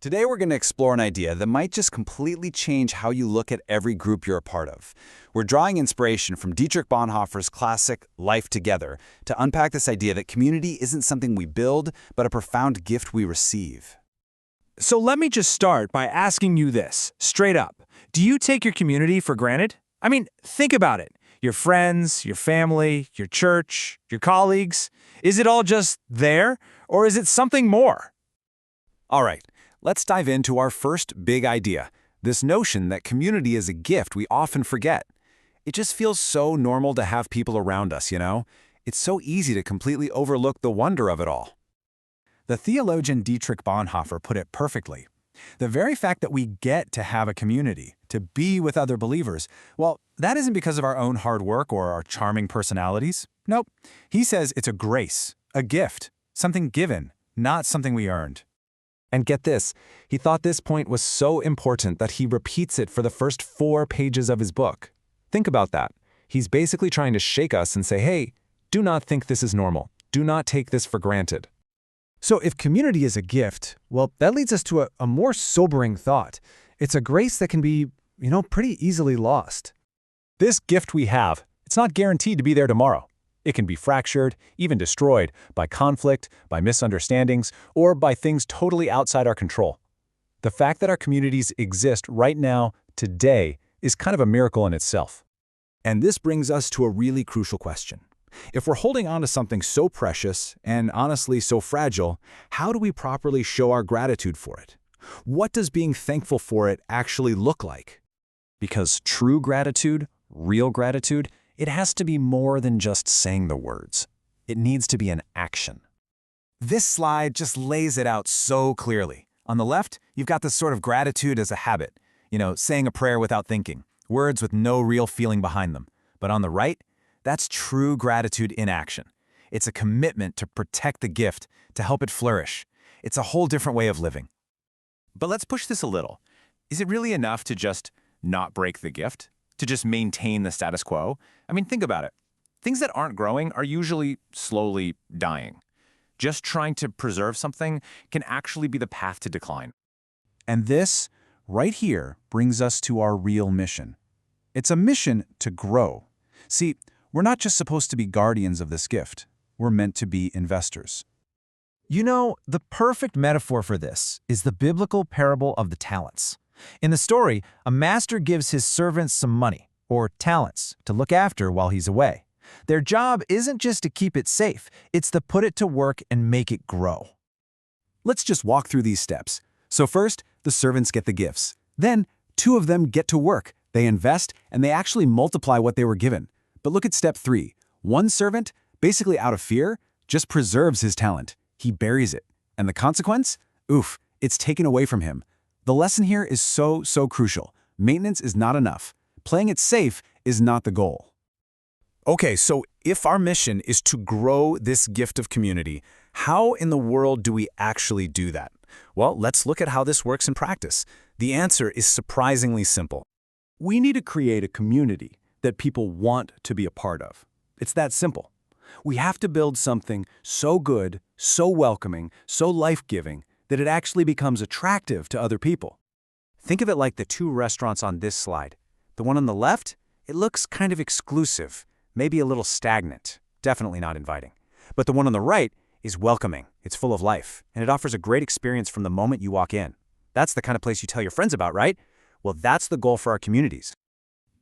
Today we're going to explore an idea that might just completely change how you look at every group you're a part of. We're drawing inspiration from Dietrich Bonhoeffer's classic Life Together to unpack this idea that community isn't something we build, but a profound gift we receive. So let me just start by asking you this, straight up. Do you take your community for granted? I mean, think about it. Your friends, your family, your church, your colleagues. Is it all just there, or is it something more? All right, let's dive into our first big idea, this notion that community is a gift we often forget. It just feels so normal to have people around us, you know? It's so easy to completely overlook the wonder of it all. The theologian Dietrich Bonhoeffer put it perfectly. The very fact that we get to have a community, to be with other believers, well, that isn't because of our own hard work or our charming personalities. Nope. He says it's a grace, a gift, something given, not something we earned. And get this, he thought this point was so important that he repeats it for the first 4 pages of his book. Think about that. He's basically trying to shake us and say, hey, do not think this is normal. Do not take this for granted. So if community is a gift, well, that leads us to a more sobering thought. It's a grace that can be, pretty easily lost. This gift we have, it's not guaranteed to be there tomorrow. It can be fractured, even destroyed, by conflict, by misunderstandings, or by things totally outside our control. The fact that our communities exist right now, today, is kind of a miracle in itself. And this brings us to a really crucial question. If we're holding on to something so precious and honestly so fragile, how do we properly show our gratitude for it? What does being thankful for it actually look like? Because true gratitude, real gratitude, it has to be more than just saying the words. It needs to be an action. This slide just lays it out so clearly. On the left, you've got this sort of gratitude as a habit, saying a prayer without thinking, words with no real feeling behind them. But on the right, that's true gratitude in action. It's a commitment to protect the gift, to help it flourish. It's a whole different way of living. But let's push this a little. Is it really enough to just not break the gift? To just maintain the status quo? I mean, think about it. Things that aren't growing are usually slowly dying. Just trying to preserve something can actually be the path to decline. And this, right here, brings us to our real mission. It's a mission to grow. See, we're not just supposed to be guardians of this gift. We're meant to be investors. The perfect metaphor for this is the biblical parable of the talents. In the story, a master gives his servants some money, or talents, to look after while he's away. Their job isn't just to keep it safe, it's to put it to work and make it grow. Let's just walk through these steps. So first, the servants get the gifts. Then, 2 of them get to work. They invest, and they actually multiply what they were given. But look at step 3. One servant, basically out of fear, just preserves his talent. He buries it. And the consequence? Oof, it's taken away from him. The lesson here is so crucial. Maintenance is not enough. Playing it safe is not the goal. Okay, so if our mission is to grow this gift of community, how in the world do we actually do that? Well, let's look at how this works in practice. The answer is surprisingly simple. We need to create a community that people want to be a part of. It's that simple. We have to build something so good, so welcoming, so life-giving, that it actually becomes attractive to other people. Think of it like the 2 restaurants on this slide. The one on the left, it looks kind of exclusive, maybe a little stagnant, definitely not inviting. But the one on the right is welcoming, it's full of life, and it offers a great experience from the moment you walk in. That's the kind of place you tell your friends about, right? Well, that's the goal for our communities.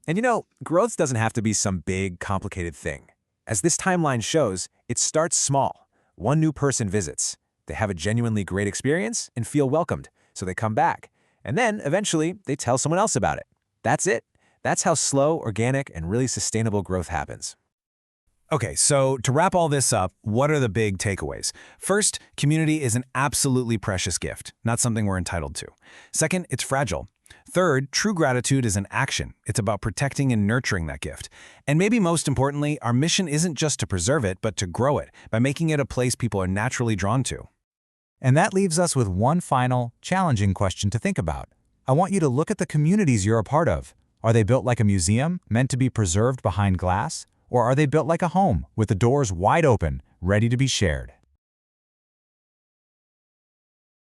And growth doesn't have to be some big, complicated thing. As this timeline shows, it starts small. 1 new person visits. They have a genuinely great experience and feel welcomed, so they come back. And then, eventually, they tell someone else about it. That's it. That's how slow, organic, and really sustainable growth happens. Okay, so to wrap all this up, what are the big takeaways? First, community is an absolutely precious gift, not something we're entitled to. Second, it's fragile. Third, true gratitude is an action. It's about protecting and nurturing that gift. And maybe most importantly, our mission isn't just to preserve it, but to grow it by making it a place people are naturally drawn to. And that leaves us with one final, challenging question to think about. I want you to look at the communities you're a part of. Are they built like a museum, meant to be preserved behind glass? Or are they built like a home, with the doors wide open, ready to be shared?